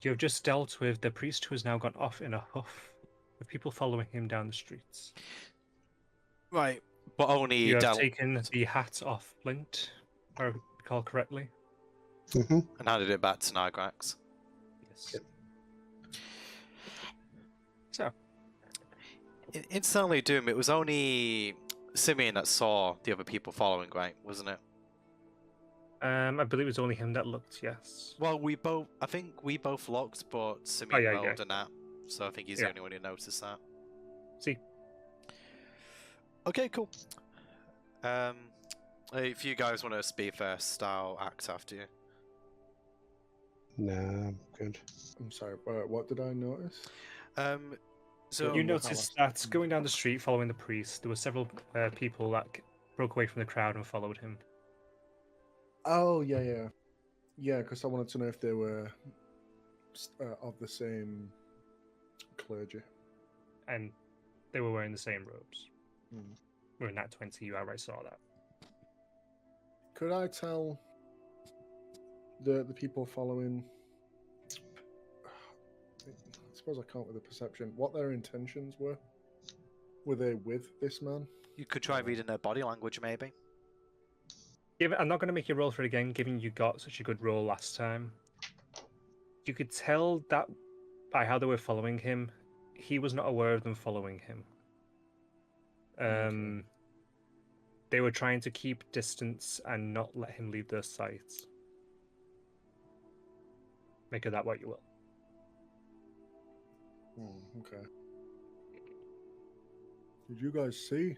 You have just dealt with the priest who has now gone off in a huff, with people following him down the streets. Right, but only You have dealt taken the hat off Flint, if I recall correctly. Mm-hmm. and handed it back to Nigrax. Yes. So, In Stanley Doom, it was only Simeon that saw the other people following, right? Wasn't it? I believe it was only him that looked, yes. Well, I think we both looked, but Simeon Oh, yeah, rolled a nat, so I think he's the Yeah. only one who noticed that. See, Okay, cool. If you guys want to speak first, I'll act after you. Nah, I'm good. I'm sorry, what did I notice? So you how noticed that going down the street following the priest, there were several people that broke away from the crowd and followed him. Oh, yeah, because I wanted to know if they were of the same clergy. And they were wearing the same robes. Hmm. We're in that 20, you outright saw that. Could I tell the people following? I suppose I can't with the perception. What their intentions were? Were they with this man? you could try reading their body language, maybe. I'm not going to make you roll for it again, given you got such a good roll last time. You could tell that by how they were following him, he was not aware of them following him. Okay. They were trying to keep distance and not let him leave their sight. Make of that what you will. Okay. Did you guys see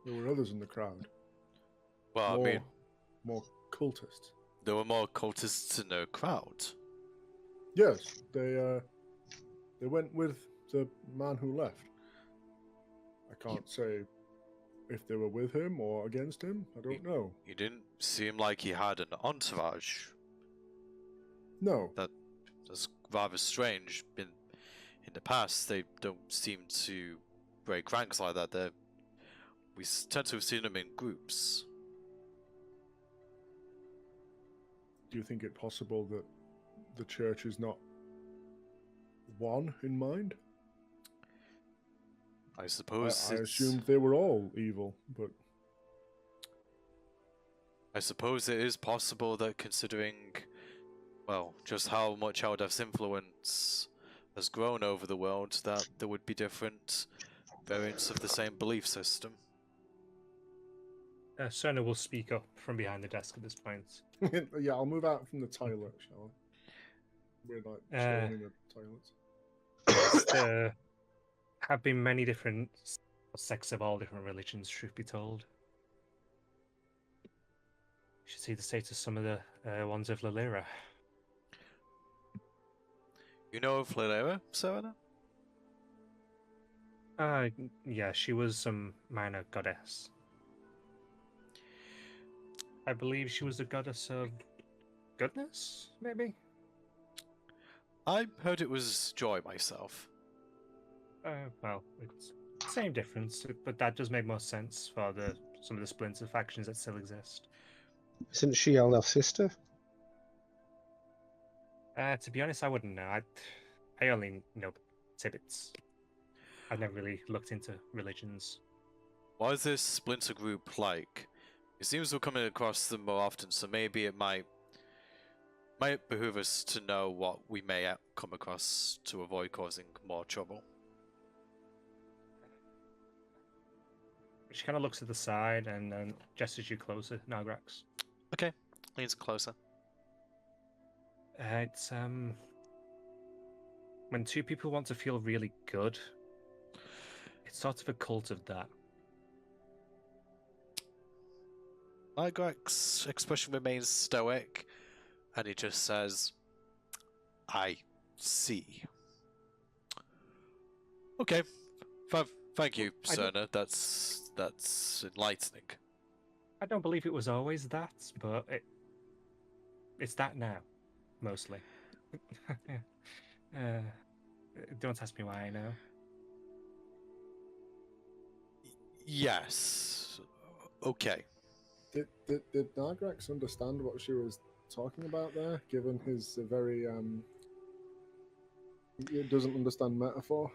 there were others in the crowd? Well, I mean, more cultists. there were more cultists in the crowd. Yes, they went with the man who left. I can't say if they were with him or against him. I don't know. He didn't seem like he had an entourage. No. That's rather strange. In the past, they don't seem to break ranks like that. We tend to have seen them in groups. Do you think it possible that the church is not one in mind? I suppose I assumed they were all evil, but I suppose it is possible that, considering, well, just how much Eldeath's influence has grown over the world, that there would be different variants of the same belief system. Cerner will speak up from behind the desk at this point. yeah, I'll move out from the toilet, shall I? We're like chilling in the toilets. There have been many different sects of all different religions, truth be told. You should see the state of some of the ones of Lilira. You know of Lilera, Serena? Yeah, she was some minor goddess. I believe she was a goddess of goodness, maybe? I heard it was joy myself. Well, it's same difference, but that does make more sense for some of the splinter factions that still exist. Isn't she Elf's sister? To be honest, I wouldn't know. I only know tidbits. I've never really looked into religions. What is this splinter group like? It seems we're coming across them more often, so maybe it might behoove us to know what we may come across to avoid causing more trouble. She kind of looks to the side and then gestures you closer, Nagrax. Okay, leans closer. It's when two people want to feel really good, it's sort of a cult of that. Nigrax's expression remains stoic, and he just says, I see. Okay, thank you, Cerner. That's enlightening. I don't believe it was always that, but it's that now, mostly. Don't ask me why I know. Yes. Okay. Did Nagrax understand what she was talking about there, given his very It doesn't understand metaphor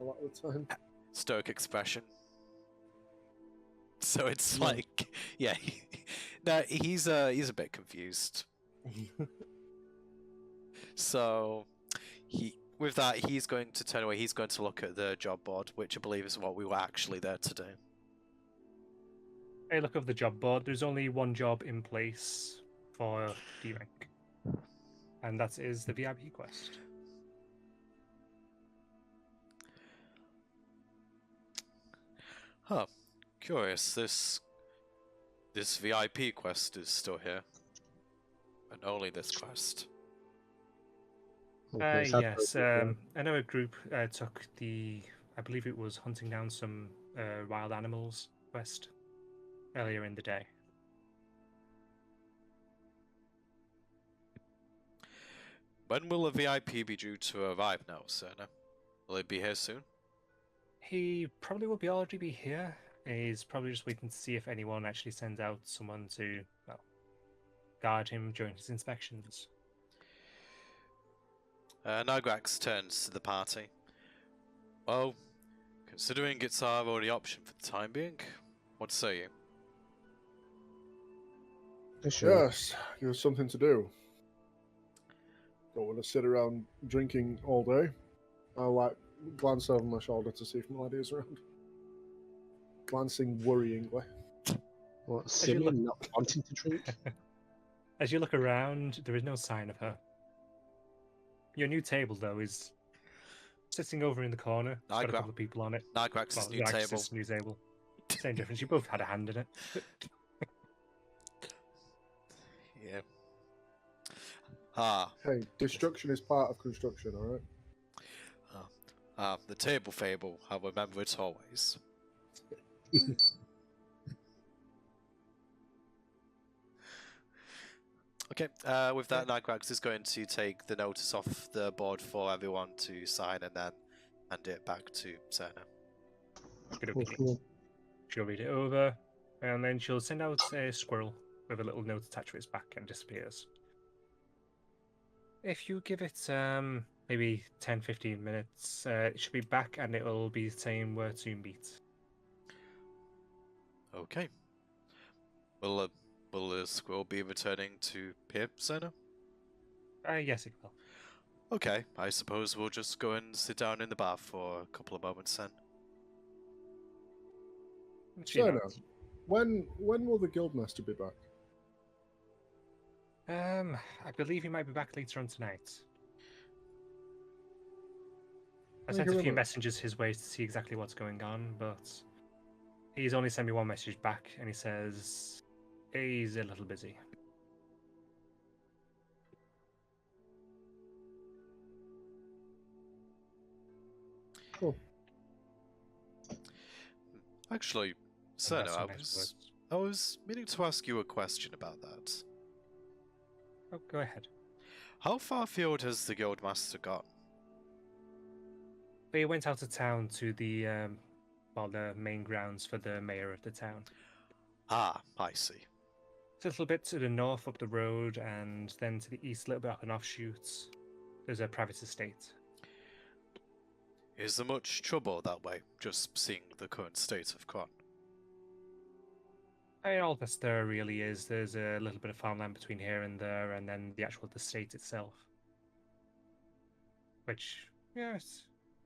a lot of the time. Stoic expression. So it's Yeah. like, yeah, no, he's a bit confused. So with that, he's going to turn away. He's going to look at the job board, which I believe is what we were actually there to do. Hey, look over the job board. There's only one job in place for D rank, and that is the VIP quest. Huh. Curious. This VIP quest is still here, and only this quest. Okay, it's happened Yes, before. I know a group took the, I believe it was hunting down some wild animals quest earlier in the day. When will the VIP be due to arrive now, Cerna? Will it be here soon? He probably will already be here. He's probably just waiting to see if anyone actually sends out someone to, well, guard him during his inspections. Nagrax turns to the party. Well, considering it's our only option for the time being, what say you? Sure. Yes, give us something to do. Don't want to sit around drinking all day. I'll like glance over my shoulder to see if my lady's around. Glancing worryingly. What, you silly look- and not wanting to drink? As you look around, there is no sign of her. Your new table, though, is sitting over in the corner. It's got a couple of people on it. Nagrax's new Alexis' table. new table. Same difference. You both had a hand in it. Yeah. Ah, Hey, destruction is part of construction, alright? the table fable. I'll remember it always. Okay, with that, Nagrax is going to take the notice off the board for everyone to sign and then hand it back to Cerna. Cool. She'll read it over, and then she'll send out a squirrel with a little note attached to its back and disappears. If you give it maybe 10-15 minutes, it should be back and it will be saying where to meet. Okay. Will the squirrel be returning to here, Cerna? Yes, it will. Okay, I suppose we'll just go and sit down in the bar for a couple of moments then. She So nods. when will the guildmaster be back? I believe he might be back later on tonight. I Thank sent you a very few much. messages his way to see exactly what's going on, but he's only sent me one message back, and he says he's a little busy. Cool. Actually, And that's Cerna, some nice words. I was meaning to ask you a question about that. Oh, go ahead. How far afield has the guildmaster gone? They went out of town to the the main grounds for the mayor of the town. Ah, I see. It's a little bit to the north up the road, and then to the east, a little bit up an offshoot. There's a private estate. Is there much trouble that way, just seeing the current state of Kron? I mean, all this there really is. There's a little bit of farmland between here and there, and then the actual estate itself. Which, yeah, it's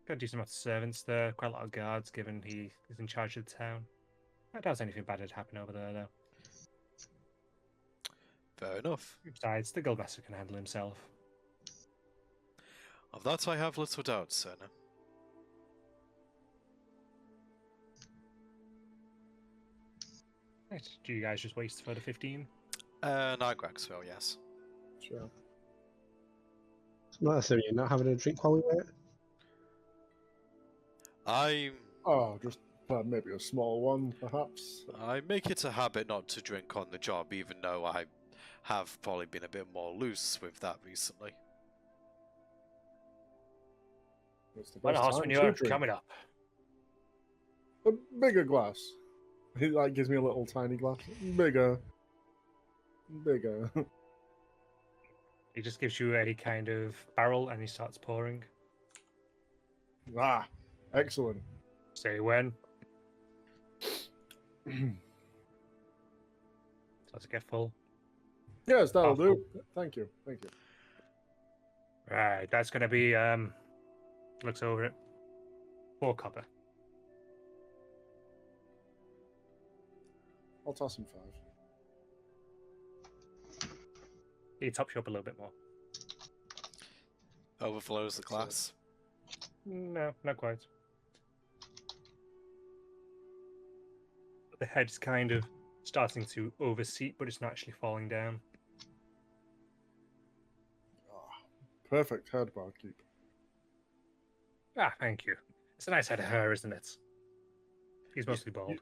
got a decent amount of servants there, quite a lot of guards, given he is in charge of the town. I doubt anything bad would happen over there, though. Fair enough. Besides, the guildmaster can handle himself. Of that I have little doubt, Cerna. Right, do you guys just wait for the 15? Nagrax will, yes. Sure. It's not so you're not having a drink while we wait. Oh, just maybe a small one, perhaps. I make it a habit not to drink on the job, even though I have probably been a bit more loose with that recently. It's the Well, best horse time when to you're drink. coming up. A bigger glass. He like gives me a little tiny glass. Bigger. He just gives you any kind of barrel and he starts pouring. Ah, excellent. Say when. Does it get full? Yes, that'll Oh, do. Thank you. Thank you. Right, that's gonna be looks over it. 4 copper. I'll toss him 5. He tops you up a little bit more. Overflows the glass. No, not quite. The head's kind of starting to overseat, but it's not actually falling down. Ah, perfect head, barkeep. Ah, thank you. It's a nice head of hair, isn't it? He's mostly bald.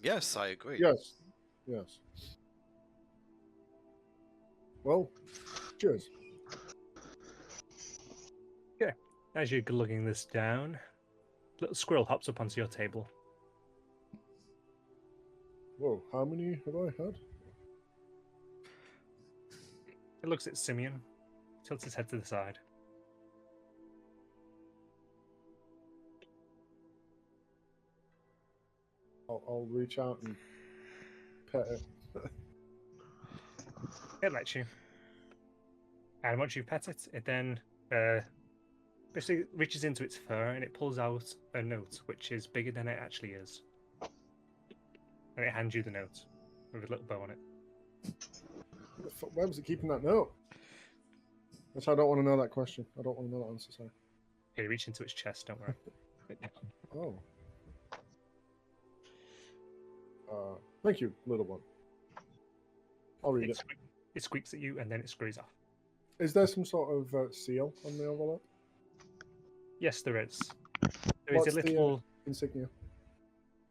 Yes, I agree. Yes. Yes. Well, cheers. As you're lugging this down, little squirrel hops up onto your table. Whoa, how many have I had? It looks at Simeon, tilts his head to the side. I'll reach out and pet it. It lets you. And once you pet it, it then basically reaches into its fur and it pulls out a note which is bigger than it actually is. And it hands you the note with a little bow on it. Where was it keeping that note? That's I don't want to know that question. I don't want to know that answer, sorry. Here, reach into its chest, don't worry. Oh. Thank you, little one. I'll read it. It squeaks at you and then it scurries off. Is there some sort of seal on the envelope? Yes, there is. There is What's a little. the insignia?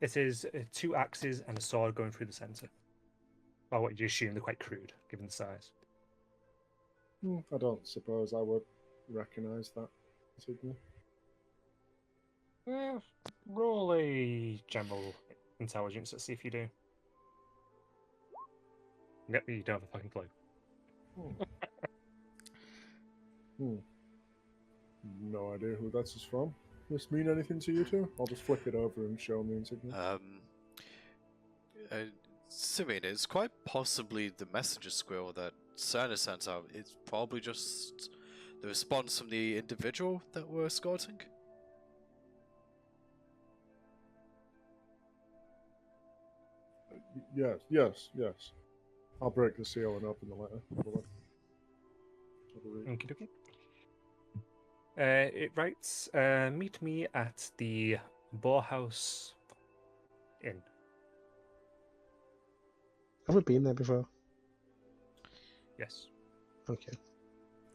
It is 2 axes and a sword going through the center. Or what you assume they're quite crude, given the size. I don't suppose I would recognize that insignia. Roll a general intelligence. Let's see if you do. Yep, you don't have a fucking clue. No idea who that's from. Does this mean anything to you two? I'll just flip it over and show him the insignia. Simeon, it's quite possibly the messenger squirrel that Cerner sent out. It's probably just the response from the individual that we're escorting. Yes. I'll break the seal and open the letter. Okie dokie. It writes, meet me at the Boarhouse Inn. Have we been there before? Yes. Okay.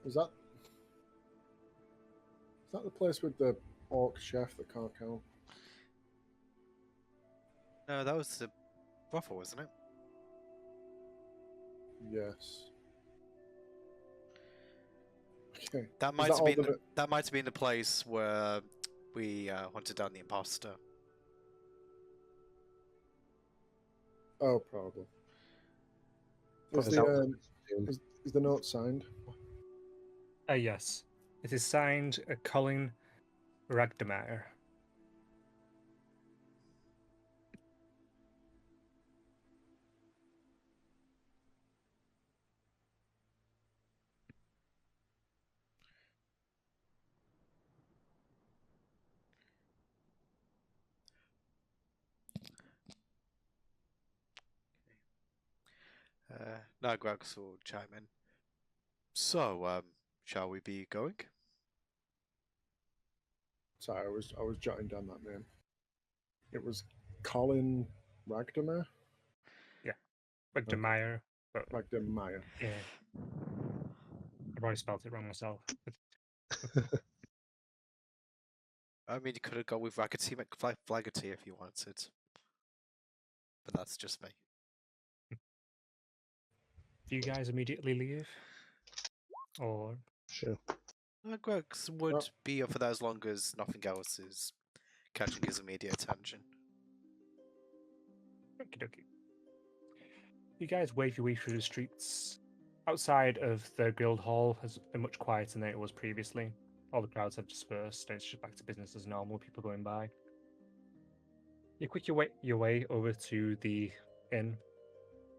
Is that the place with the orc chef that can't count? No, that was the brothel, wasn't it? Yes. Okay. That Is might that have all been that it- that might have been the place where we hunted down the imposter. Oh, probably. Is Is that- is the note signed? Yes. It is signed Colin Ragdemeyer. Now Gregs will chime in. So, shall we be going? Sorry, I was jotting down that name. It was Colin Ragdemeyer? Ragdemeyer. But Ragdemeyer. yeah. I probably spelled it wrong myself. I mean, you could have gone with Raggedy McFlaggerty if you wanted. But that's just me. Do you guys immediately leave? Or Sure. Gregs would Well- be up for that as long as nothing else is catching his immediate attention. okie dokie. You guys wave your way through the streets. Outside of the guild hall has been much quieter than it was previously. All the crowds have dispersed, and it's just back to business as normal, people going by. You quick your way over to the inn,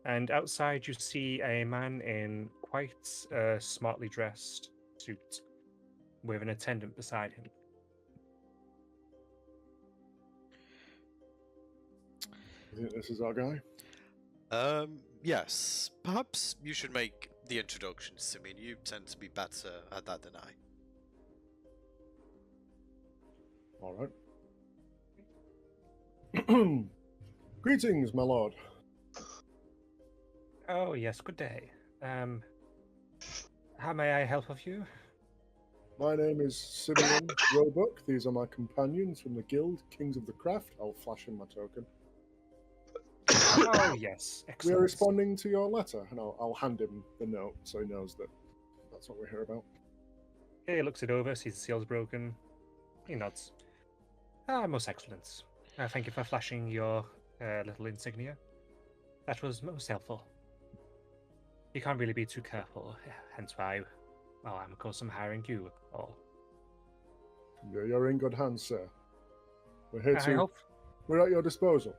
and outside you see a man in quite a smartly dressed suit with an attendant beside him. I think this is our guy. Yes. Perhaps you should make the introductions, Simeon. You tend to be better at that than I. All right. Greetings, my lord. Oh yes, good day. How may I help of you? My name is Simeon Roebuck. These are my companions from the guild, Kings of the Craft. I'll flash in my token. Oh yes, We are excellent. responding to your letter, and I'll hand him the note so he knows that that's what we're here about. He looks it over, sees the seal's broken. He nods. Ah, most excellent. Thank you for flashing your little insignia. That was most helpful. You can't really be too careful, hence why, well, I'm of course hiring you all. You're in good hands, sir. We're here I to. hope We're at your disposal.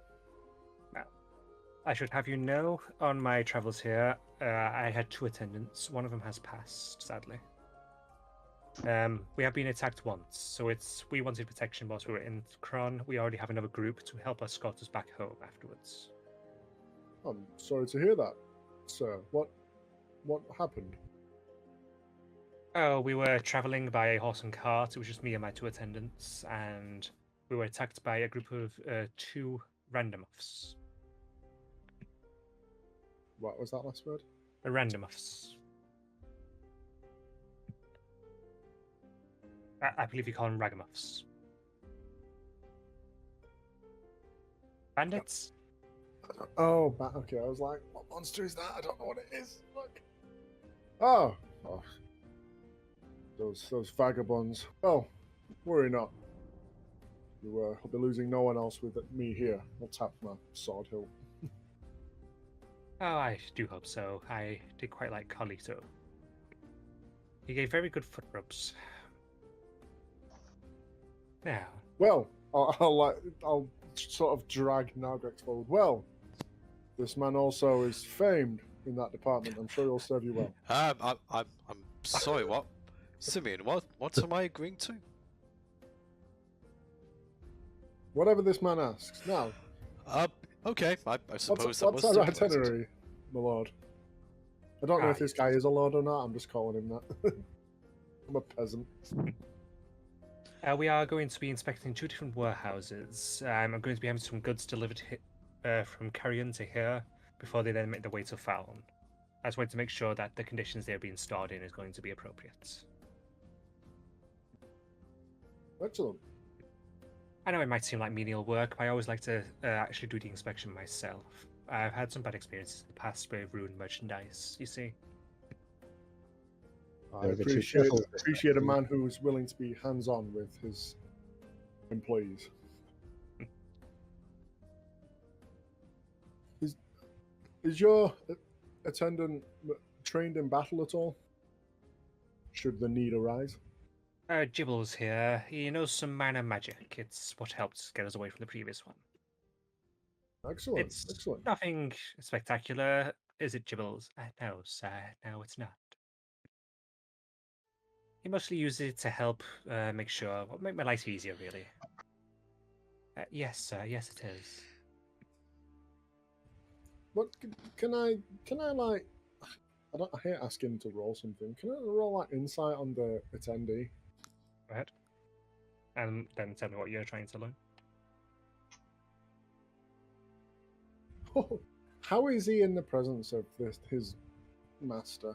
I should have you know, on my travels here, I had 2 attendants. One of them has passed, sadly. We have been attacked once, so we wanted protection whilst we were in Kron. We already have another group to help escort us back home afterwards. I'm sorry to hear that, sir. What happened? Oh, we were travelling by a horse and cart. It was just me and my 2 attendants, and we were attacked by a group of 2 randomoffs. What was that last word? The randomoffs. I believe you call them ragamuffs. Bandits? Oh, okay. I was like, what monster is that? I don't know what it is. Look. Oh. Those vagabonds. Well, worry not. You'll be losing no one else with me here. I'll tap my sword hilt. Oh, I do hope so. I did quite like Carlito. He gave very good foot rubs. Now, Well, I'll sort of drag Nargrex forward. Well, this man also is famed in that department. I'm sure he'll serve you well. I'm sorry. What, Simeon? What am I agreeing to? Whatever this man asks. Now, Okay. I suppose what's that our was stipulated. itinerary, my lord? I don't know if this guy is a lord or not. I'm just calling him that. I'm a peasant. we are going to be inspecting 2 different warehouses. I'm going to be having some goods delivered from Carrion to here before they then make their way to Fallon. I just wanted to make sure that the conditions they're being stored in is going to be appropriate. Excellent. I know it might seem like menial work, but I always like to actually do the inspection myself. I've had some bad experiences in the past with ruined merchandise, you see. I appreciate a man who's willing to be hands-on with his employees. Is your attendant trained in battle at all? Should the need arise? Gibble's here. He knows some minor magic. It's what helped get us away from the previous one. Excellent. It's Excellent. nothing spectacular, is it, Gibble's? No, sir. No, it's not. He mostly uses it to help make my life easier, really. Yes, sir. Yes, it is. What can I like? I hate asking to roll something. Can I roll like insight on the attendee? Go ahead. And then tell me what you're trying to learn. How is he in the presence of his master?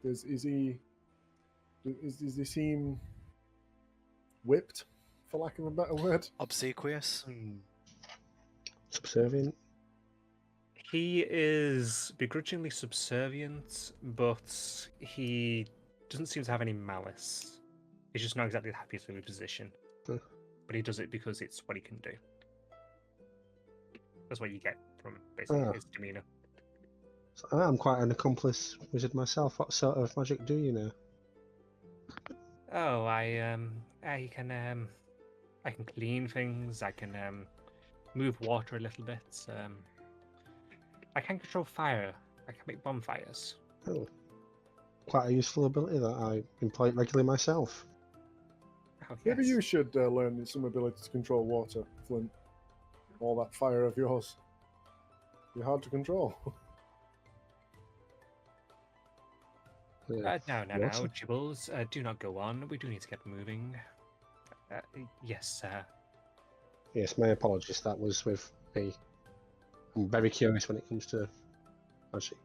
Does he seem whipped, for lack of a better word? Obsequious. Subservient. He is begrudgingly subservient, but he doesn't seem to have any malice. He's just not exactly the happiest with his position. But he does it because it's what he can do. That's what you get from basically his demeanour. So I'm quite an accomplice wizard myself. What sort of magic do you know? Oh, I can clean things. I can move water a little bit. I can control fire. I can make bonfires. Oh, quite a useful ability that I employ regularly myself. Oh, Maybe yes. you should learn some ability to control water, Flint. All that fire of yours. You're hard to control. No, water? Jibbles. Do not go on. We do need to get moving. Yes, Yes, my apologies. That was with me. I'm very curious when it comes to magic.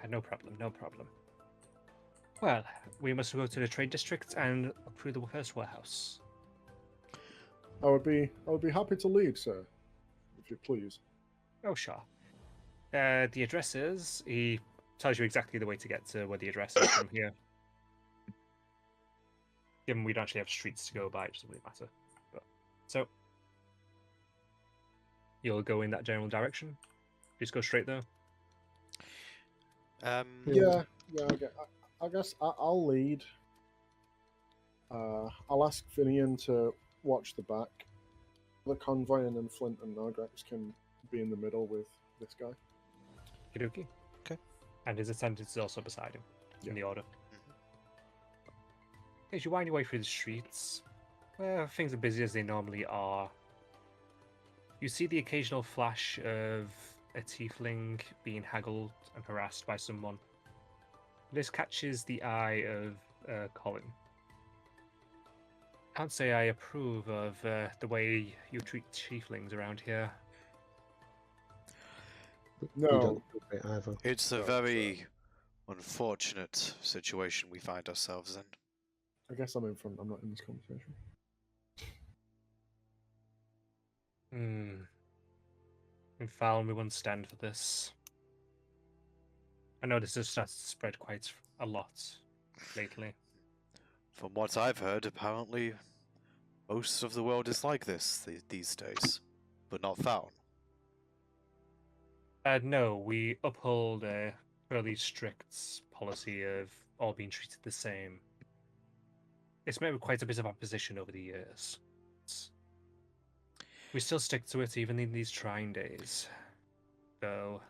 no problem, no problem. Well, we must go to the trade district and look through the first warehouse. I would be happy to lead, sir, if you please. Oh, sure. The address is... He tells you exactly the way to get to where the address is from here. Given we don't actually have streets to go by, it doesn't really matter. But, so, you'll go in that general direction? Just go straight there? Yeah. I guess I'll lead. I'll ask Finian to watch the back. The convoy, and then Flint and Nogrex can be in the middle with this guy. Kidoki? Okay. And his attendant is also beside him, in the order. Mm-hmm. As you wind your way through the streets, where things are busy as they normally are, you see the occasional flash of a tiefling being haggled and harassed by someone. This catches the eye of Colin. Can't say I approve of the way you treat tieflings around here. We No, don't do it either. It's a No, very unfortunate situation we find ourselves in. I guess I'm in front. I'm not in this conversation. In Falun, we won't stand for this. I know this has started to spread quite a lot lately. From what I've heard, apparently most of the world is like this these days, but not Falun. No, we uphold a fairly strict policy of all being treated the same. It's met with quite a bit of opposition over the years. We still stick to it even in these trying days. Though,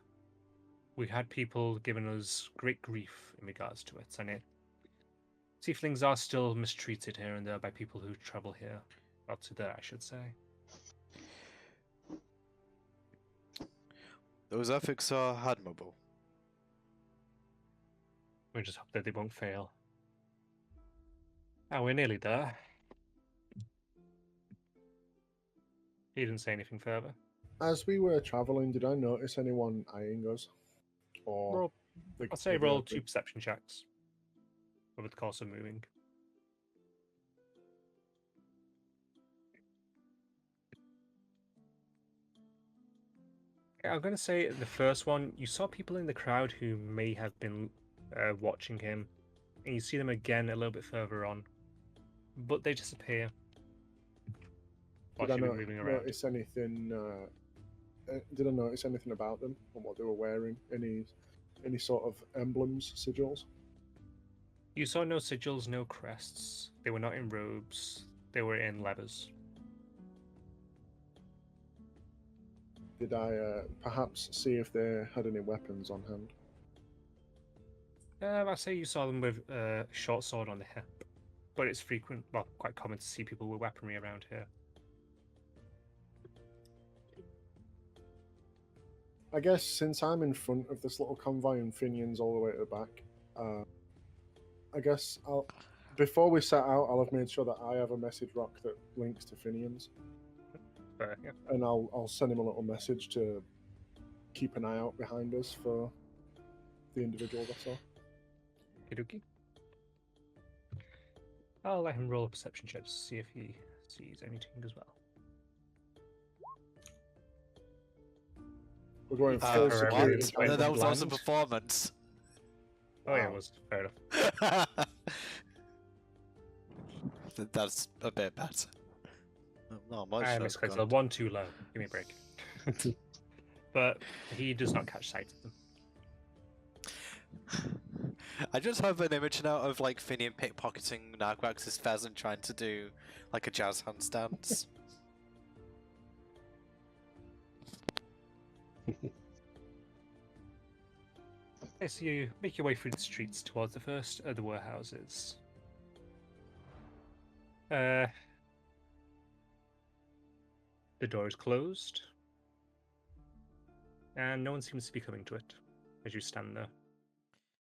we had people giving us great grief in regards to it, and tieflings are still mistreated here and there by people who travel here. Well, to there, I should say. Those ethics are admirable. We just hope that they won't fail. Oh, we're nearly there. He didn't say anything further. As we were traveling, did I notice anyone eyeing us? Or I'll say roll 2 perception checks over the course of moving. I'm going to say the first one, you saw people in the crowd who may have been watching him, and you see them again a little bit further on, but they disappear. Did I moving around. notice anything? Did I notice anything about them and what they were wearing? Any sort of emblems, sigils? You saw no sigils, no crests. They were not in robes. They were in levers. Did I perhaps see if they had any weapons on hand? I'd say you saw them with a short sword on the hip, but it's quite common to see people with weaponry around here. I guess since I'm in front of this little convoy and Finian's all the way at the back, I guess before we set out, I'll have made sure that I have a message rock that links to Finian's. Yeah. And I'll send him a little message to keep an eye out behind us for the individuals I saw. Kidoki. I'll let him roll a perception check to see if he sees anything as well. We're going Uh, full for security. everyone's No, that was a blind. performance. Oh yeah, Wow. it was fair enough. That's a bit better. Not much. I that's misclicked. gone. 1 too low. Give me a break. But he does not catch sight of them. I just have an image now of like Finian pickpocketing Nargrax's pheasant trying to do like a jazz handstands. Okay, so you make your way through the streets towards the first of the warehouses. The door is closed, and no one seems to be coming to it as you stand there.